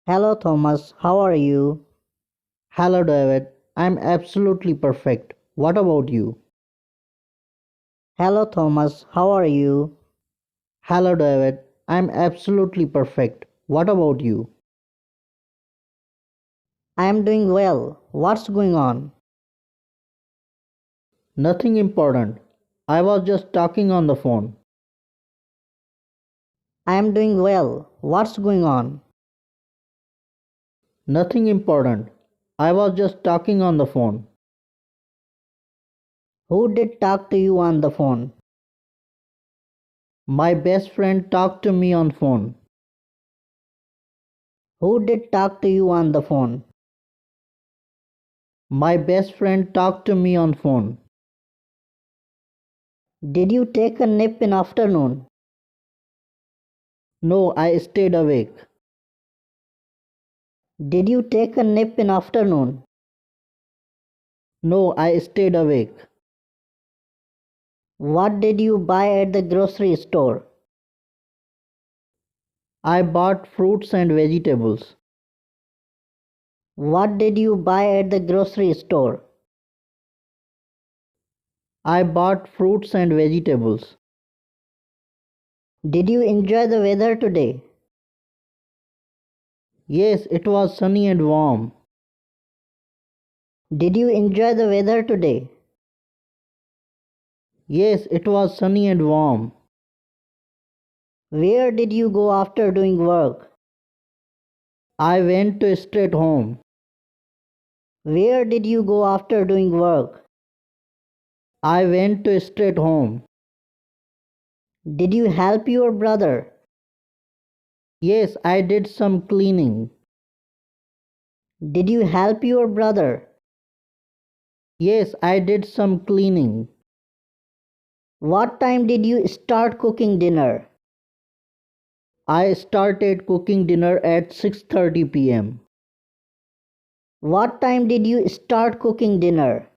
Hello Thomas, how are you? Hello, David. I'm absolutely perfect. What about you? Hello Thomas, how are you? Hello, David. I'm absolutely perfect. What about you? I am doing well. What's going on? Nothing important. I was just talking on the phone. I am doing well. What's going on? Nothing important. I was just talking on the phone. Who did talk to you on the phone? My best friend talked to me on phone. Who did talk to you on the phone? My best friend talked to me on phone. Did you take a nap in afternoon? No, I stayed awake. Did you take a nap in afternoon? No, I stayed awake. What did you buy at the grocery store? I bought fruits and vegetables. What did you buy at the grocery store? I bought fruits and vegetables. Did you enjoy the weather today? Yes, it was sunny and warm. Did you enjoy the weather today? Yes, it was sunny and warm. Where did you go after doing work? I went to straight home. Where did you go after doing work? I went to straight home. Did you help your brother? Yes, I did some cleaning. Did you help your brother? Yes, I did some cleaning. What time did you start cooking dinner? I started cooking dinner at 6:30 p.m. What time did you start cooking dinner?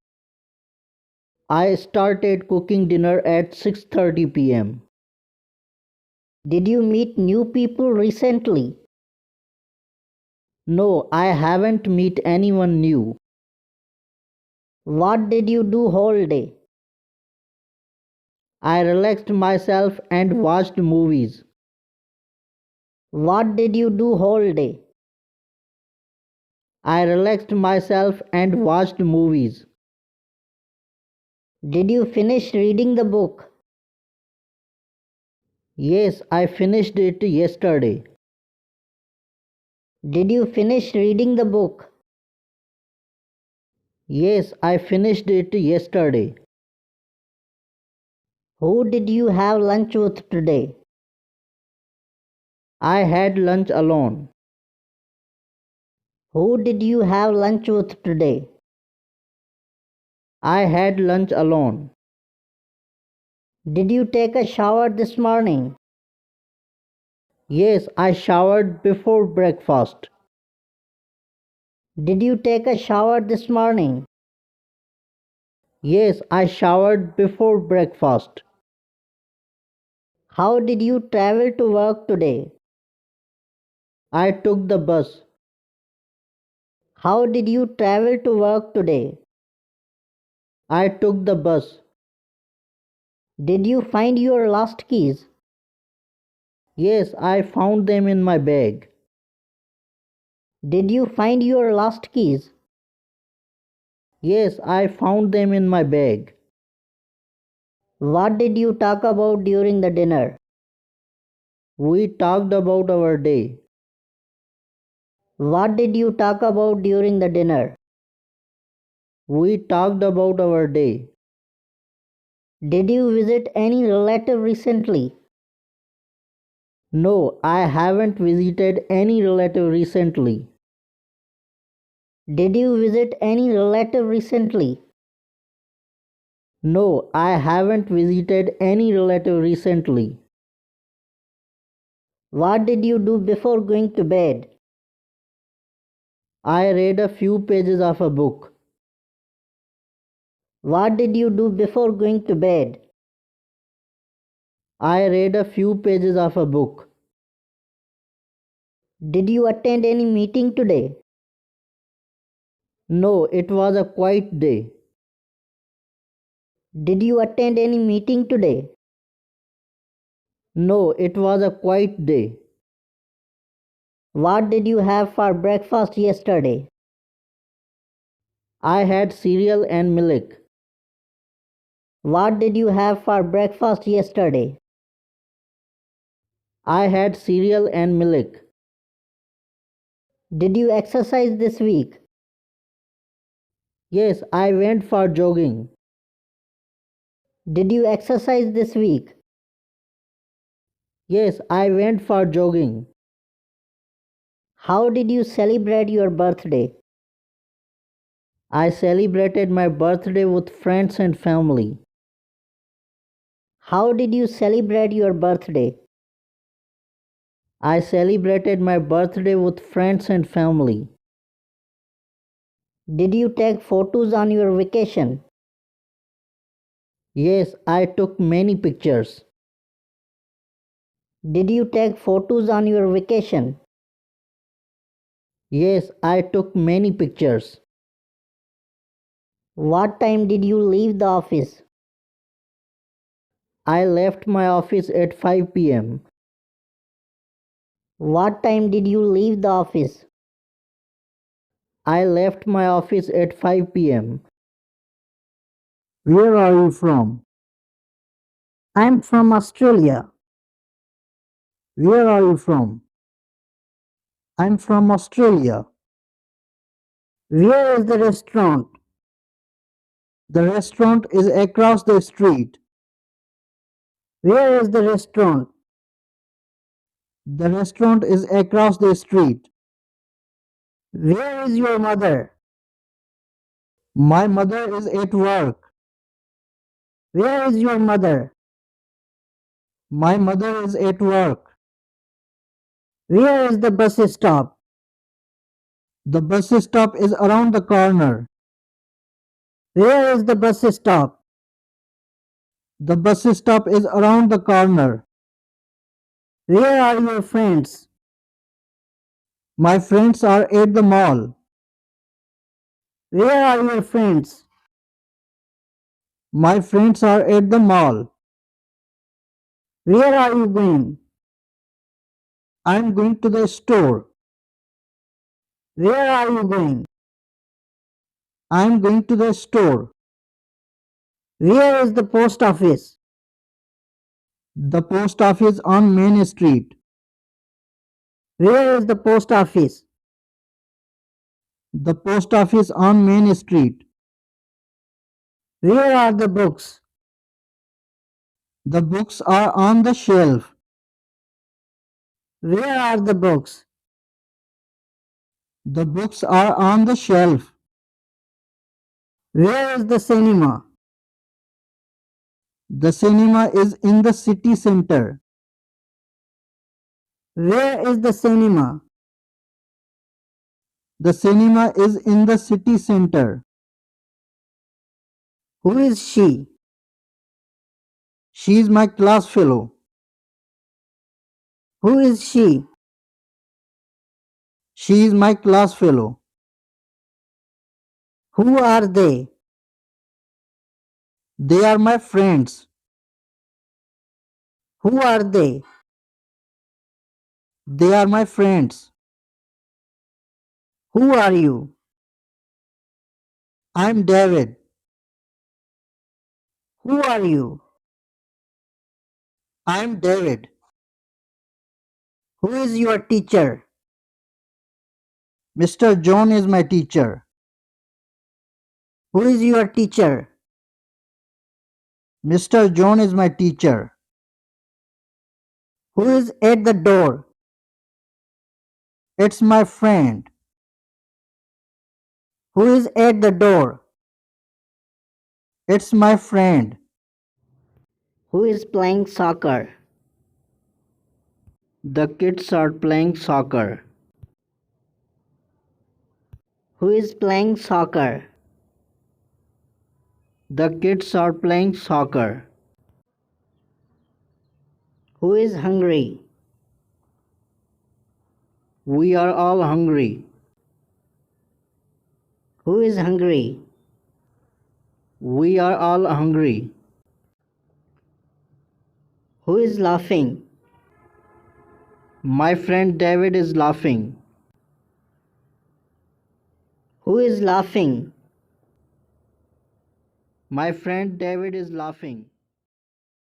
I started cooking dinner at 6:30 p.m. Did you meet new people recently? No, I haven't met anyone new. What did you do whole day? I relaxed myself and watched movies. What did you do whole day? I relaxed myself and watched movies. Did you finish reading the book? Yes, I finished it yesterday. Did you finish reading the book? Yes, I finished it yesterday. Who did you have lunch with today? I had lunch alone. Who did you have lunch with today? I had lunch alone. Did you take a shower this morning? Yes, I showered before breakfast. Did you take a shower this morning? Yes, I showered before breakfast. How did you travel to work today? I took the bus. How did you travel to work today? I took the bus. Did you find your lost keys? Yes, I found them in my bag. Did you find your lost keys? Yes, I found them in my bag. What did you talk about during the dinner? We talked about our day. What did you talk about during the dinner? We talked about our day. Did you visit any relative recently? No, I haven't visited any relative recently. Did you visit any relative recently? No, I haven't visited any relative recently. What did you do before going to bed? I read a few pages of a book. What did you do before going to bed? I read a few pages of a book. Did you attend any meeting today? No, it was a quiet day. Did you attend any meeting today? No, it was a quiet day. What did you have for breakfast yesterday? I had cereal and milk. What did you have for breakfast yesterday? I had cereal and milk. Did you exercise this week? Yes, I went for jogging. Did you exercise this week? Yes, I went for jogging. How did you celebrate your birthday? I celebrated my birthday with friends and family. How did you celebrate your birthday? I celebrated my birthday with friends and family. Did you take photos on your vacation? Yes, I took many pictures. Did you take photos on your vacation? Yes, I took many pictures. What time did you leave the office? I left my office at 5 p.m. What time did you leave the office? I left my office at 5 p.m. Where are you from? I'm from Australia. Where are you from? I'm from Australia. Where is the restaurant? The restaurant is across the street. Where is the restaurant? The restaurant is across the street. Where is your mother? My mother is at work. Where is your mother? My mother is at work. Where is the bus stop? The bus stop is around the corner. Where is the bus stop? The bus stop is around the corner. Where are your friends? My friends are at the mall. Where are your friends? My friends are at the mall. Where are you going? I'm going to the store. Where are you going? I'm going to the store. Where is the post office? The post office on Main Street. Where is the post office? The post office on Main Street. Where are the books? The books are on the shelf. Where are the books? The books are on the shelf. Where is the cinema? The cinema is in the city center. Where is the cinema? The cinema is in the city center. Who is she? She is my class fellow. Who is she? She is my class fellow. Who are they? They are my friends. Who are they? They are my friends. Who are you? I'm David. Who are you? I'm David. Who is your teacher? Mr. John is my teacher. Who is your teacher? Mr. John is my teacher. Who is at the door? It's my friend. Who is at the door? It's my friend. Who is playing soccer? The kids are playing soccer. Who is playing soccer? The kids are playing soccer. Who is hungry? We are all hungry. Who is hungry? We are all hungry. Who is laughing? My friend David is laughing. Who is laughing? My friend David is laughing.